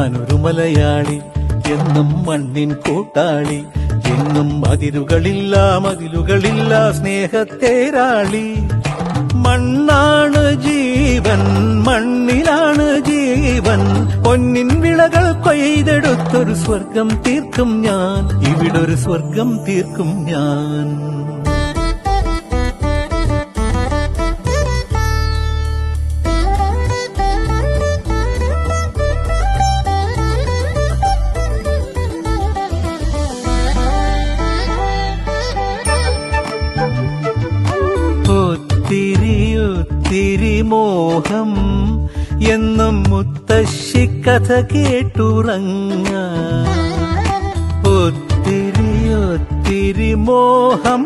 ഞാനൊരു മലയാളി, എന്നും മണ്ണിൻ കൂട്ടാളി, എന്നും മതിലുകളില്ല സ്നേഹത്തേരാളി. മണ്ണാണ് ജീവൻ, മണ്ണിലാണ് ജീവൻ, പൊന്നിൻ വിളകൾ കൊയ്തെടുത്തൊരു സ്വർഗം തീർക്കും ഞാൻ, ഇവിടൊരു സ്വർഗം തീർക്കും ഞാൻ. ഒത്തിരി മോഹം എന്നും മുത്തശ്ശി കഥ കേട്ടുറങ്ങ. ഒത്തിരി മോഹം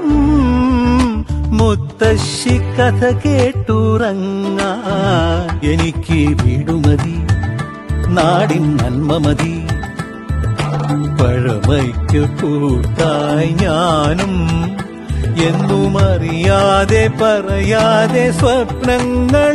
മുത്തശ്ശി കഥ കേട്ടുറങ്ങ. എനിക്ക് വീടുമതി, നാടിൻ നന്മ മതി, പഴമയ്ക്ക് കൂട്ടായി ഞാനും എന്നും അറിയാതെ പറയാതെ സ്വപ്നങ്ങൾ